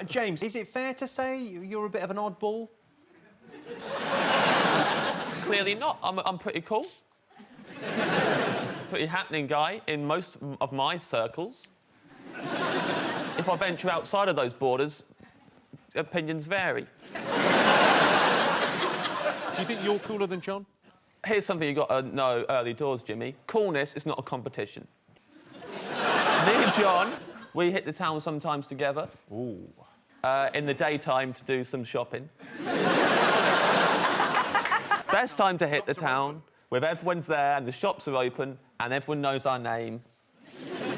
James, is it fair to say you're a bit of an oddball? Clearly not. I'm pretty cool. Pretty happening guy in most of my circles. If I venture outside of those borders, opinions vary. Do you think you're cooler than John? Here's something you got to know early doors, Jimmy. Coolness is not a competition. Me and John, we hit the town sometimes together. Ooh. In the daytime to do some shopping. Best time to hit the town, with everyone's there and the shops are open and everyone knows our name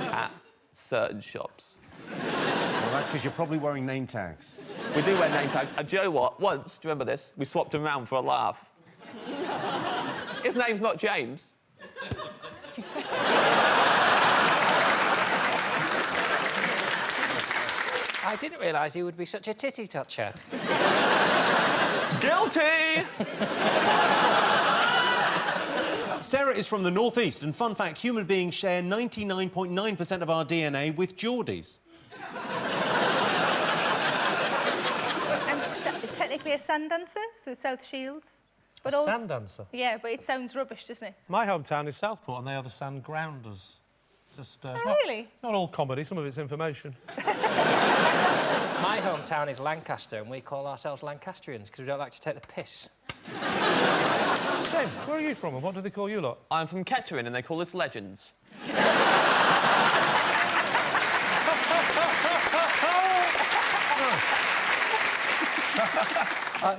at certain shops. Well, that's because you're probably wearing name tags. We do wear name tags. And do you know what? Once, do you remember this? We swapped them around for a laugh. His name's not James. I didn't realise he would be such a titty toucher. Guilty! Sarah is from the northeast, and fun fact, human beings share 99.9% of our DNA with Geordies. I'm technically a sand dancer, so South Shields. But A also, sand dancer? yeah, but it sounds rubbish, doesn't it? My hometown is Southport, and they are the sand grounders. Just, it's really? Not all comedy, some of it's information. My hometown is Lancaster, and we call ourselves Lancastrians because we don't like to take the piss. James, where are you from, and what do they call you lot? I'm from Kettering and they call us legends.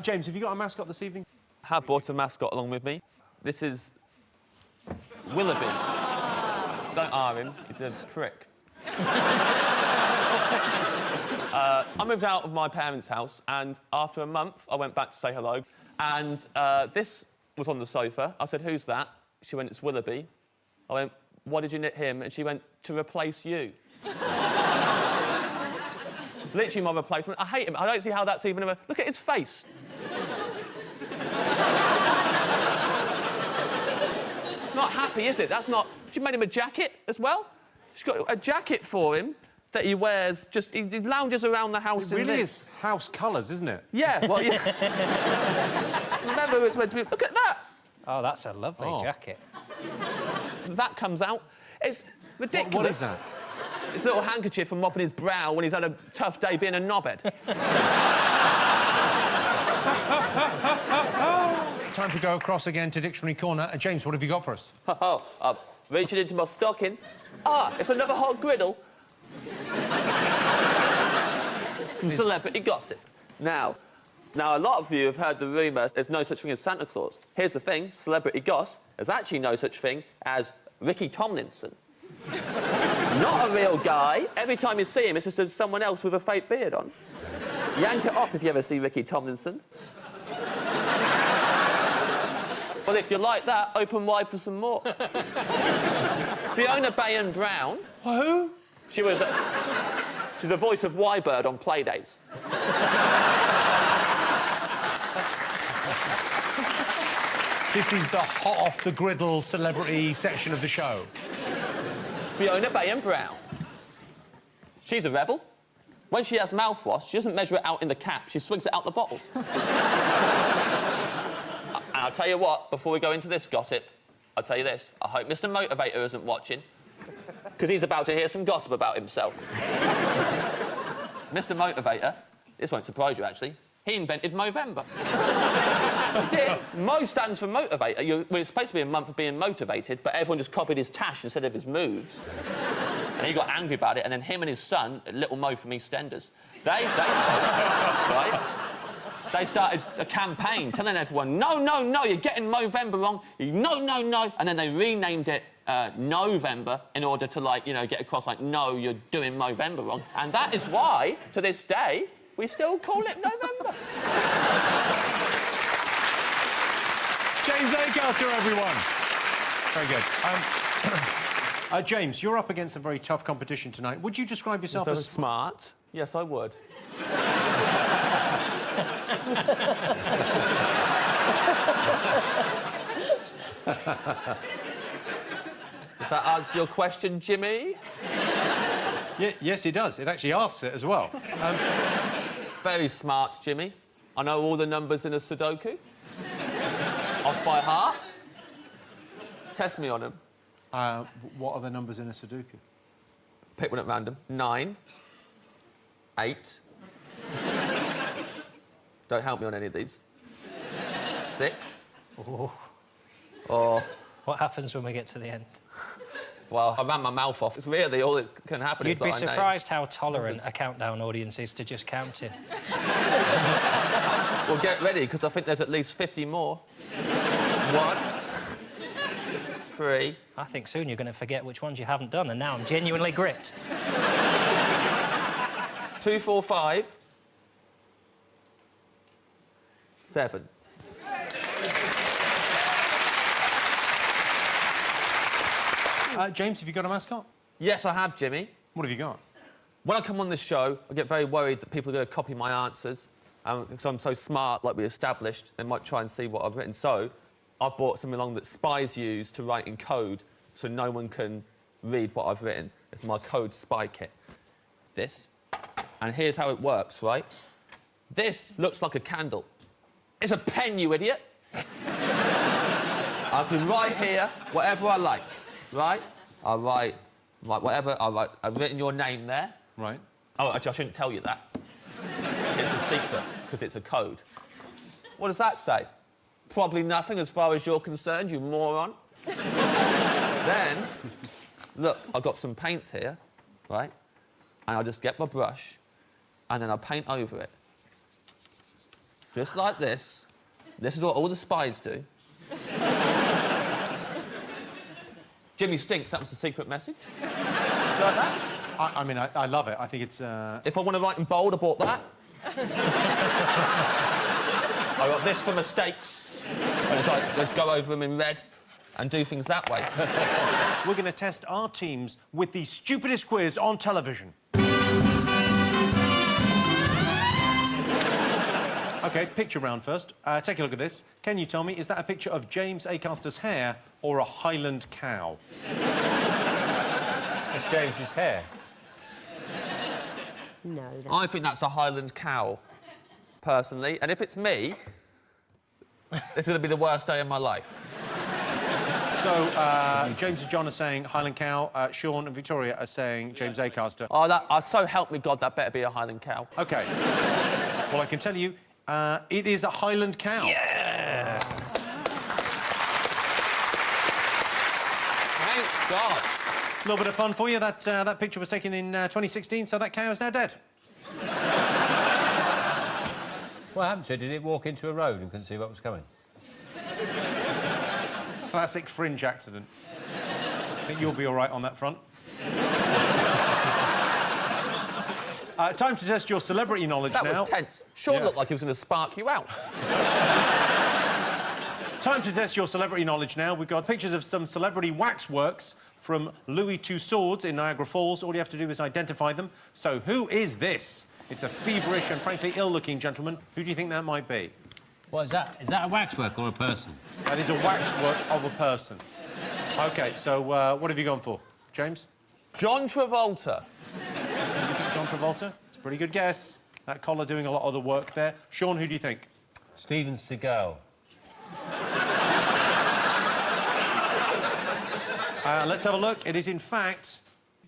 James, have you got a mascot this evening? Have brought a mascot along with me. This is Willoughby. Don't R him, he's a prick. I moved out of my parents' house, and after a month, I went back to say hello, and this was on the sofa. I said, "Who's that?" She went, "It's Willoughby." I went, "Why did you knit him?" And she went, "To replace you." It's literally my replacement. I hate him. I don't see how that's even a... Look at his face. Not happy, is it? That's not... She made him a jacket as well. She's got a jacket for him that he wears, just... He lounges around the house in this. It really is house colours, isn't it? Yeah, well, yeah. Remember, it's meant to be... Look at that! Oh, that's a lovely jacket. That comes out. It's ridiculous. What is that? His little handkerchief for mopping his brow when he's had a tough day being a knobhead. Time to go across again to Dictionary Corner. James, what have you got for us? Oh, I'm reaching into my stocking. Ah, it's another hot griddle. Some celebrity gossip. Now, a lot of you have heard the rumour there's no such thing as Santa Claus. Here's the thing, celebrity goss, there's actually no such thing as Ricky Tomlinson. Not a real guy. Every time you see him, it's just someone else with a fake beard on. Yank it off if you ever see Ricky Tomlinson. Well, if you like that, open wide for some more. Fiona Bayon-Brown. Who? She's the voice of Y-Bird on Playdays. This is the hot off the griddle celebrity section of the show. Fiona Bayon-Brown. She's a rebel. When she has mouthwash, she doesn't measure it out in the cap, she swings it out the bottle. And I'll tell you what, before we go into this gossip, I'll tell you this, I hope Mr. Motivator isn't watching, because he's about to hear some gossip about himself. Mr. Motivator, this won't surprise you, actually, he invented Movember. He did. Mo stands for motivator. We're supposed to be a month of being motivated, but everyone just copied his tash instead of his moves. And he got angry about it, and then him and his son, little Mo from EastEnders, they started a campaign telling everyone, no, no, no, you're getting Movember wrong. No, no, no. And then they renamed it November in order to, like, you know, get across, like, no, you're doing Movember wrong. And that is why, to this day, we still call it November. James Acaster, everyone. Very good. James, you're up against a very tough competition tonight. Would you describe yourself as smart? Yes, I would. Does that answer your question, Jimmy? Yeah, yes, it does. It actually asks it as well. Very smart, Jimmy. I know all the numbers in a Sudoku. Off by heart. Test me on them. What are the numbers in a Sudoku? Pick one at random. 9. 8. Don't help me on any of these. 6. Oh. Or... What happens when we get to the end? Well, I ran my mouth off. It's really all that can happen. You'd is be that I name. surprised how tolerant a countdown audience is to just counting. Well, get ready, because I think there's at least 50 more. 1, 3. I think soon you're going to forget which ones you haven't done, and now I'm genuinely gripped. 2, 4, 5. 7. James, have you got a mascot? Yes, I have, Jimmy. What have you got? When I come on this show, I get very worried that people are going to copy my answers. Because I'm so smart, like we established, they might try and see what I've written. So I've brought something along that spies use to write in code so no one can read what I've written. It's my code spy kit. This. And here's how it works, right? This looks like a candle. It's a pen, you idiot. I can write here whatever I like, right? I'll write whatever. I've written your name there. Right. Oh, actually, I shouldn't tell you that. It's a secret, because it's a code. What does that say? Probably nothing as far as you're concerned, you moron. Then, look, I've got some paints here, right? And I'll just get my brush, and then I'll paint over it. Just like this. This is what all the spies do. Jimmy stinks, that was the secret message. Do you like that? I mean, I love it. I think it's... If I want to write in bold, I bought that. I got this for mistakes. I just like, let's go over them in red and do things that way. We're going to test our teams with the stupidest quiz on television. OK, picture round first. Take a look at this. Can you tell me, is that a picture of James Acaster's hair or a Highland cow? It's James's hair. No. I think that's a Highland cow, personally. And if it's me, it's going to be the worst day of my life. So, James and John are saying Highland cow. Sean and Victoria are saying James Acaster. Oh, so help me God, that better be a Highland cow. OK. Well, I can tell you, it is a Highland cow. Yeah! Thank God. A little bit of fun for you. That picture was taken in 2016, so that cow is now dead. What happened to it? Did it walk into a road and couldn't see what was coming? Classic fringe accident. I think you'll be all right on that front. Time to test your celebrity knowledge now. That was tense. Sean Yeah. looked like he was going to spark you out. Time to test your celebrity knowledge now. We've got pictures of some celebrity waxworks from Louis Tussauds in Niagara Falls. All you have to do is identify them. So who is this? It's a feverish and frankly ill-looking gentleman. Who do you think that might be? What is that? Is that a waxwork or a person? That is a waxwork of a person. OK, so what have you gone for? James? John Travolta. You think John Travolta? It's a pretty good guess. That collar doing a lot of the work there. Sean, who do you think? Steven Seagal. Let's have a look. It is, in fact,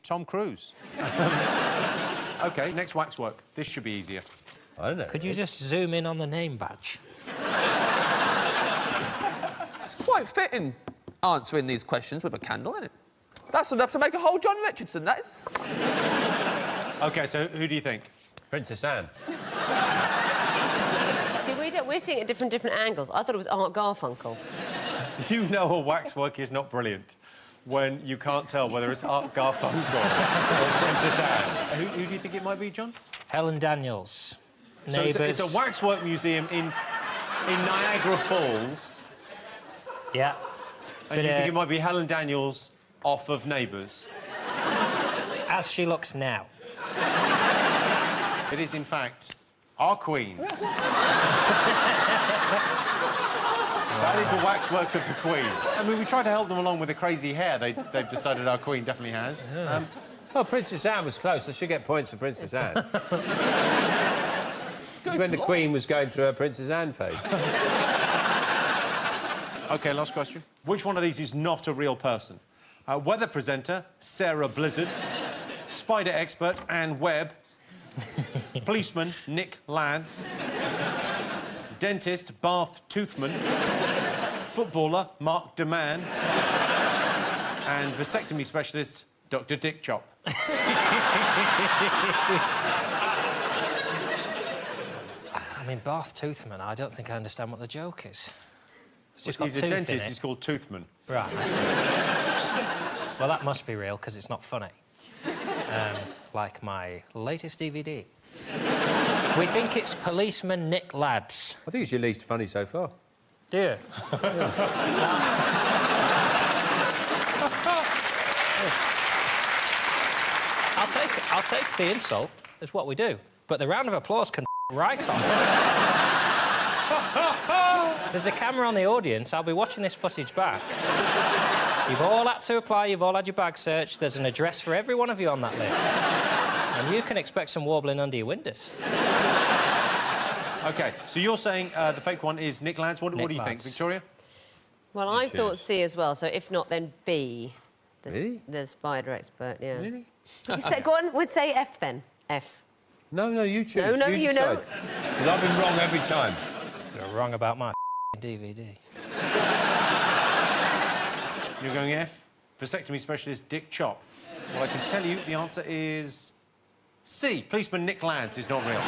Tom Cruise. OK, next waxwork. This should be easier. I don't know. Could you just zoom in on the name badge? It's quite fitting answering these questions with a candle, isn't it? That's enough to make a whole John Richardson, that is. OK, so who do you think? Princess Anne. See, we're seeing it at different angles. I thought it was Art Garfunkel. You know a waxwork is not brilliant when you can't tell whether it's Art Garfunkel or Princess Anne. Who do you think it might be, John? Helen Daniels. So Neighbours. it's a waxwork museum in Niagara Falls. Yeah. And you think it might be Helen Daniels off of Neighbours? As she looks now. It is, in fact, our Queen. That is a waxwork of the Queen. I mean, we tried to help them along with the crazy hair they've decided our Queen definitely has. Well, Princess Anne was close. I should get points for Princess Anne. when the Queen was going through her Princess Anne phase. OK, last question. Which one of these is not a real person? Weather presenter, Sarah Blizzard. Spider expert, Anne Webb. Policeman, Nick Lads. Dentist, Bath Toothman. Footballer, Mark Deman. And vasectomy specialist, Dr. Dick Chop. I mean, Bath Toothman, I don't think I understand what the joke is. It's just got He's a tooth in dentist, it. he's called Toothman. Right, I see. Well, that must be real, because it's not funny. Like my latest DVD. We think it's policeman Nick Lads. I think it's your least funny so far. Do you? I'll take the insult. It's what we do. But the round of applause can right off. There's a camera on the audience. I'll be watching this footage back. You've all had to apply. You've all had your bag searched. There's an address for every one of you on that list. And you can expect some warbling under your windows. OK, so you're saying the fake one is Nick Lads. What do you think, Lads. Victoria? Well, I thought C as well, so if not, then B. Really? The spider expert, yeah. Really? You say, go on, we'd say F then. F. No, you choose. No, you know. Because I've been wrong every time. You're wrong about my DVD. You're going F. Vasectomy specialist Dick Chop. Well, I can tell you the answer is C. Policeman Nick Lads is not real.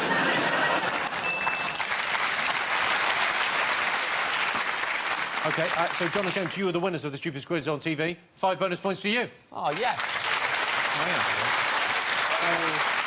OK, so John and James, you are the winners of the Stupidest Quiz on TV. 5 bonus points to you. Oh, yeah. Oh, yeah.